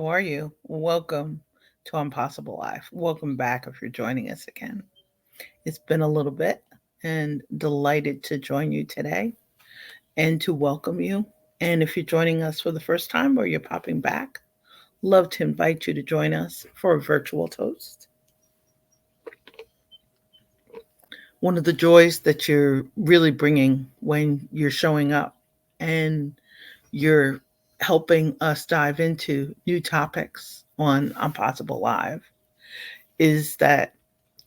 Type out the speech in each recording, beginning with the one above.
How are you? Welcome to Impossible Life. Welcome back if you're joining us again. It's been a little bit and delighted to join you today and to welcome you. And if you're joining us for the first time or you're popping back, love to invite you to join us for a virtual toast. One of the joys that you're really bringing when you're showing up and you're helping us dive into new topics on Impossible Live is that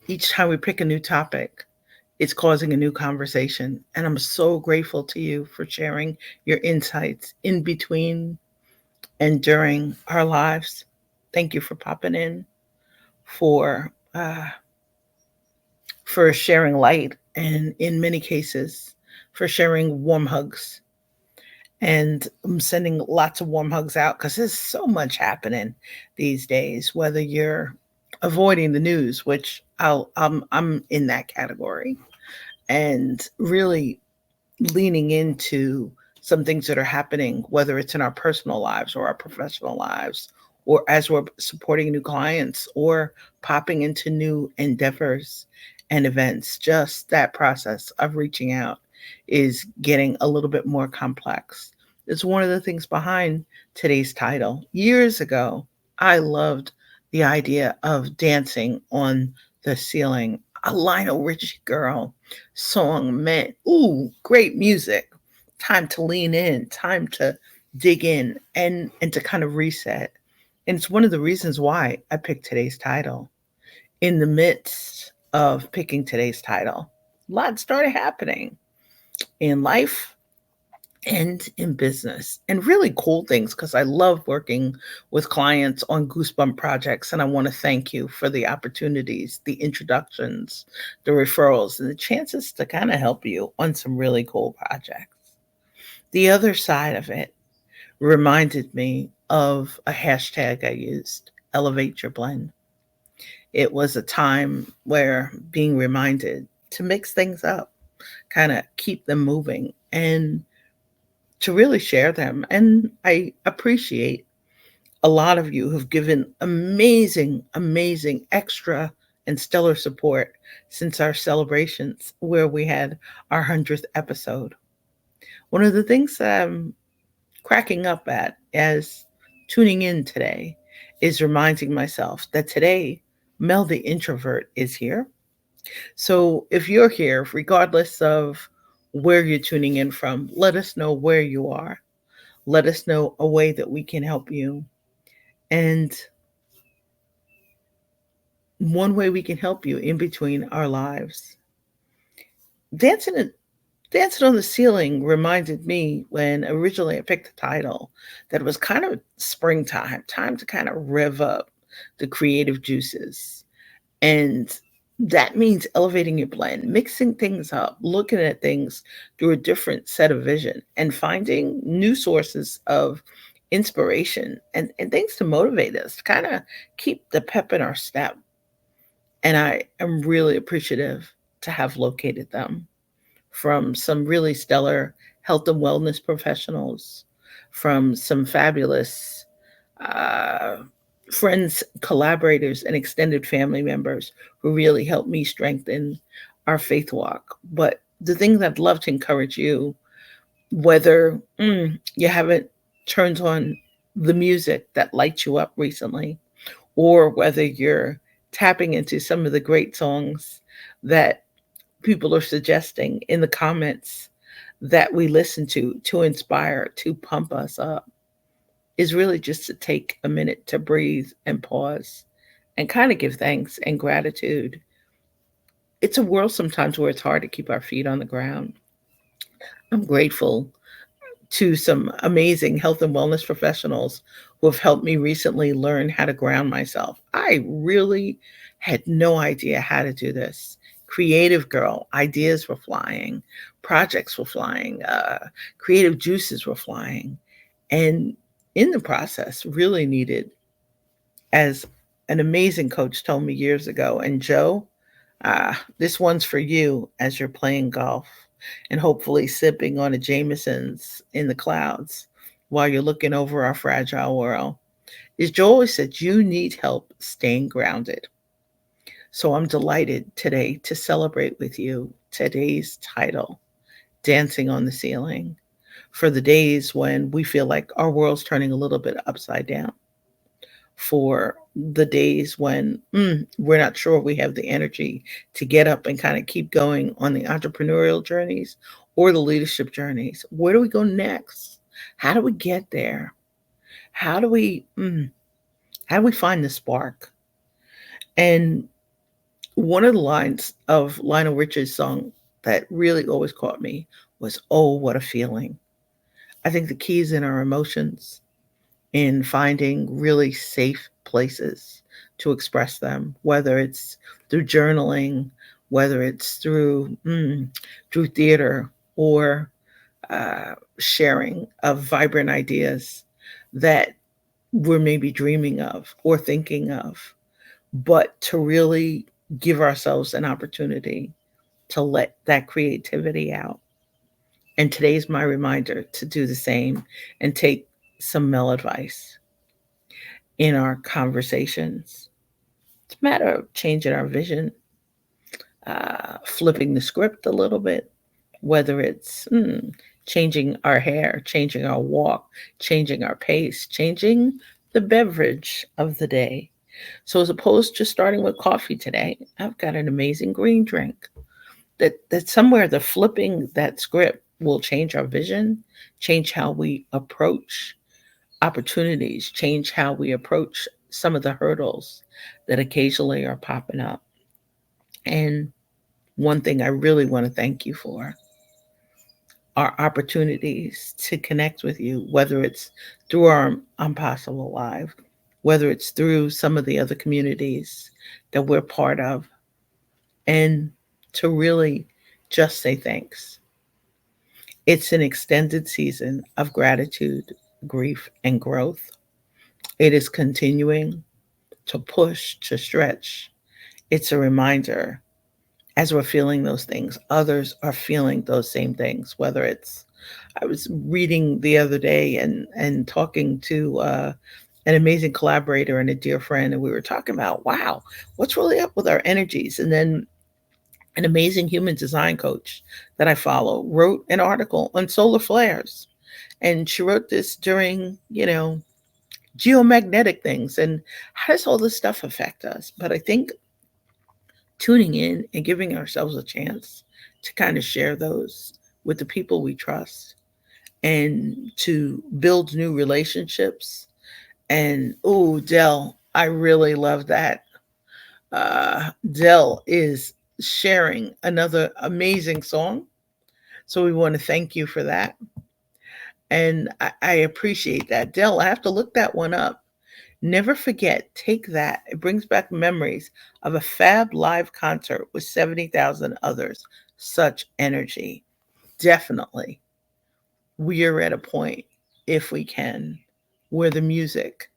each time we pick a new topic, it's causing a new conversation. And I'm so grateful to you for sharing your insights in between and during our lives. Thank you for popping in, for uh, for sharing light, and in many cases, for sharing warm hugs. And I'm sending lots of warm hugs out because there's so much happening these days. Whether you're avoiding the news, which I'm in that category, and really leaning into some things that are happening, whether it's in our personal lives or our professional lives, or as we're supporting new clients or popping into new endeavors and events. Just that process of reaching out is getting a little bit more complex. It's one of the things behind today's title. Years ago, I loved the idea of dancing on the ceiling. A Lionel Richie girl song meant, ooh, great music. Time to lean in, time to dig in and to kind of reset. And it's one of the reasons why I picked today's title. In the midst of picking today's title, a lot started happening in life and in business, and really cool things because I love working with clients on Goosebump projects. And I want to thank you for the opportunities, the introductions, the referrals, and the chances to kind of help you on some really cool projects. The other side of it reminded me of a hashtag I used, Elevate Your Blend. It was a time where being reminded to mix things up, kind of keep them moving, and to really share them. And I appreciate a lot of you who've given amazing, amazing extra and stellar support since our celebrations where we had our 100th episode. One of the things that I'm cracking up at as tuning in today is reminding myself that today Mel the introvert is here. So if you're here, regardless of where you're tuning in from, let us know where you are. Let us know a way that we can help you. And one way we can help you in between our lives. Dancing Dancing on the Ceiling reminded me when originally I picked the title that it was kind of springtime, time to kind of rev up the creative juices. And that means elevating your blend, mixing things up, looking at things through a different set of vision, and finding new sources of inspiration and things to motivate us, to kind of keep the pep in our step. And I am really appreciative to have located them from some really stellar health and wellness professionals, from some fabulous uh, friends, collaborators, and extended family members who really helped me strengthen our faith walk. But the thing that I'd love to encourage you, whether you haven't turned on the music that lights you up recently, or whether you're tapping into some of the great songs that people are suggesting in the comments that we listen to inspire, to pump us up, is really just to take a minute to breathe and pause and kind of give thanks and gratitude. It's a world sometimes where it's hard to keep our feet on the ground. I'm grateful to some amazing health and wellness professionals who have helped me recently learn how to ground myself. I really had no idea how to do this. Creative girl, ideas were flying, projects were flying, creative juices were flying. And in the process, really needed, as an amazing coach told me years ago, and Joe, this one's for you as you're playing golf and hopefully sipping on a Jameson's in the clouds while you're looking over our fragile world. is Joel said, you need help staying grounded. So I'm delighted today to celebrate with you today's title, Dancing on the Ceiling, for the days when we feel like our world's turning a little bit upside down, for the days when we're not sure we have the energy to get up and kind of keep going on the entrepreneurial journeys or the leadership journeys. Where do we go next? How do we get there? How do we how do we find the spark? And one of the lines of Lionel Richie's song that really always caught me was, "Oh, what a feeling." I think the key is in our emotions, in finding really safe places to express them, whether it's through journaling, whether it's through theater, or sharing of vibrant ideas that we're maybe dreaming of or thinking of, but to really give ourselves an opportunity to let that creativity out. And today's my reminder to do the same and take some Mel advice in our conversations. It's a matter of changing our vision, flipping the script a little bit, whether it's changing our hair, changing our walk, changing our pace, changing the beverage of the day. So as opposed to starting with coffee today, I've got an amazing green drink. That somewhere the flipping that script will change our vision, change how we approach opportunities, change how we approach some of the hurdles that occasionally are popping up. And one thing I really want to thank you for are opportunities to connect with you, whether it's through our Impossible Live, whether it's through some of the other communities that we're part of, and to really just say thanks. It's an extended season of gratitude, grief, and growth. It is continuing to push, to stretch. It's a reminder as we're feeling those things, others are feeling those same things, whether it's I was reading the other day and talking to an amazing collaborator and a dear friend, and we were talking about, wow, what's really up with our energies? And then an amazing human design coach that I follow wrote an article on solar flares, and she wrote this during geomagnetic things and how does all this stuff affect us. But I think tuning in and giving ourselves a chance to kind of share those with the people we trust and to build new relationships. And oh, Dell, I really love that. Dell is sharing another amazing song. So we want to thank you for that. And I appreciate that. Dell, I have to look that one up. Never forget, take that. It brings back memories of a Fab Live concert with 70,000 others. Such energy. Definitely. We are at a point, if we can, where the music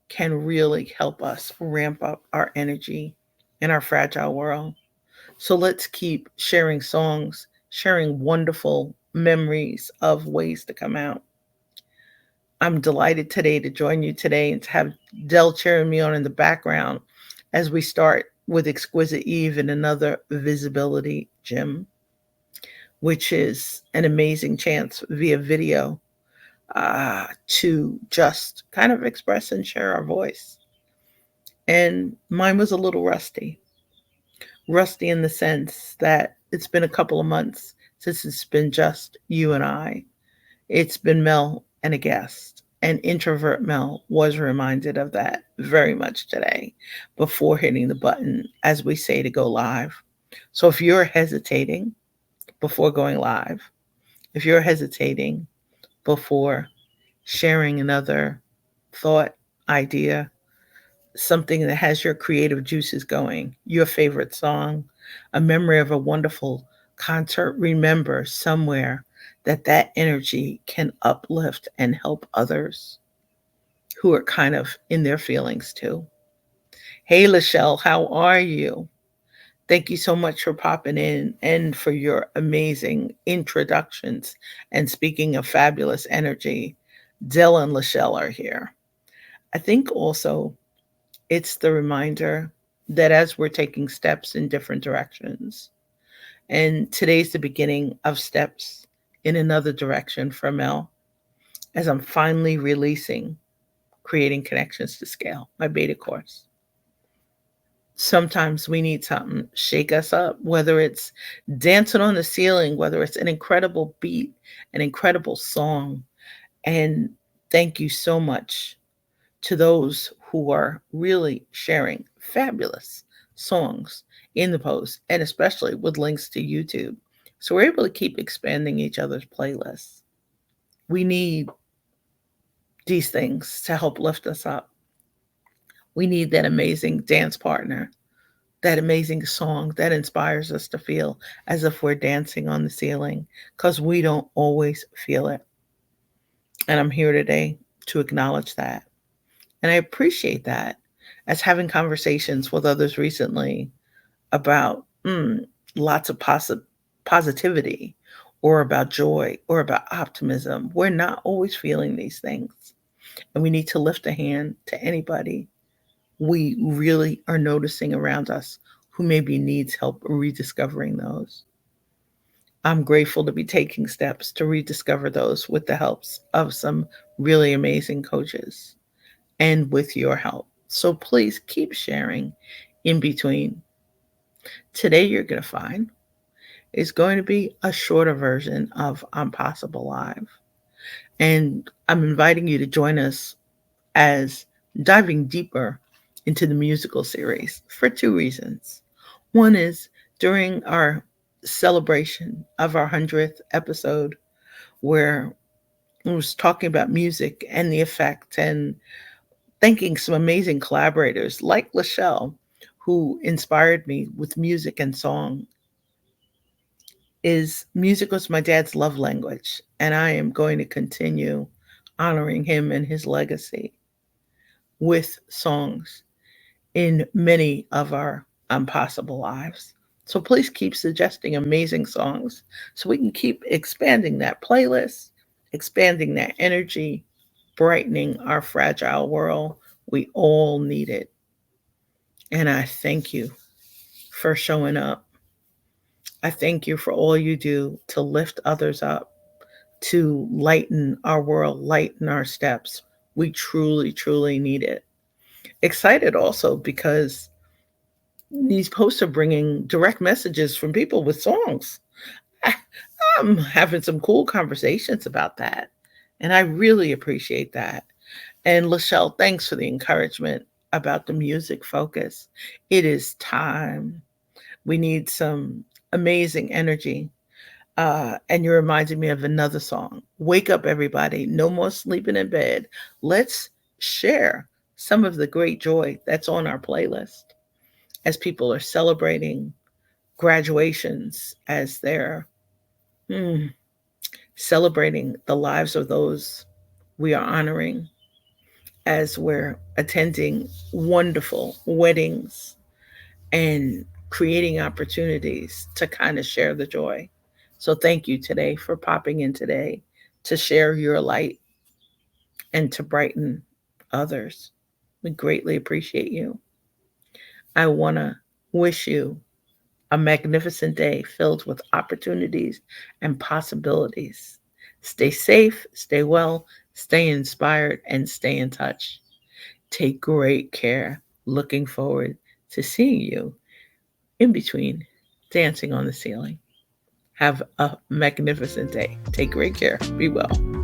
can really help us ramp up our energy in our fragile world. So let's keep sharing songs, sharing wonderful memories of ways to come out. I'm delighted today to join you today and to have Del cheering me on in the background as we start with Exquisite Eve and another visibility gym, which is an amazing chance via video to just kind of express and share our voice. And mine was a little rusty. Rusty in the sense that it's been a couple of months since it's been just you and I. It's been Mel and a guest. And introvert Mel was reminded of that very much today before hitting the button, as we say, to go live. So if you're hesitating before going live, if you're hesitating before sharing another thought, idea, something that has your creative juices going, your favorite song, a memory of a wonderful concert, remember somewhere that that energy can uplift and help others who are kind of in their feelings too. Hey, Lachelle, how are you? Thank you so much for popping in and for your amazing introductions. And speaking of fabulous energy, Dylan and Lachelle are here. I think also it's the reminder that as we're taking steps in different directions, and today's the beginning of steps in another direction for Mel, as I'm finally releasing Creating Connections to Scale, my beta course. Sometimes we need something shake us up, whether it's dancing on the ceiling, whether it's an incredible beat, an incredible song. And thank you so much to those who are really sharing fabulous songs in the post, and especially with links to YouTube. So we're able to keep expanding each other's playlists. We need these things to help lift us up. We need that amazing dance partner, that amazing song that inspires us to feel as if we're dancing on the ceiling, because we don't always feel it. And I'm here today to acknowledge that. And I appreciate that, as having conversations with others recently about lots of positivity, or about joy, or about optimism. We're not always feeling these things. And we need to lift a hand to anybody we really are noticing around us who maybe needs help rediscovering those. I'm grateful to be taking steps to rediscover those with the helps of some really amazing coaches and with your help. So please keep sharing in between. Today, you're going to find is going to be a shorter version of I'm Possible Live. And I'm inviting you to join us as diving deeper into the musical series for two reasons. One is during our celebration of our 100th episode, where I was talking about music and the effect, and thanking some amazing collaborators like Lachelle, who inspired me with music and song. Is music was my dad's love language, and I am going to continue honoring him and his legacy with songs in many of our impossible lives. So please keep suggesting amazing songs so we can keep expanding that playlist, expanding that energy, brightening our fragile world. We all need it. And I thank you for showing up. I thank you for all you do to lift others up, to lighten our world, lighten our steps. We truly, truly need it. Excited also because these posts are bringing direct messages from people with songs. I'm having some cool conversations about that. And I really appreciate that. And Lachelle, thanks for the encouragement about the music focus. It is time. We need some amazing energy. And you're reminding me of another song. Wake up, everybody. No more sleeping in bed. Let's share some of the great joy that's on our playlist as people are celebrating graduations, as they're mm, celebrating the lives of those we are honoring, as we're attending wonderful weddings and creating opportunities to kind of share the joy. So thank you today for popping in today to share your light and to brighten others. We greatly appreciate you. I want to wish you a magnificent day filled with opportunities and possibilities. Stay safe, stay well, stay inspired, and stay in touch. Take great care. Looking forward to seeing you in between dancing on the ceiling. Have a magnificent day. Take great care. Be well.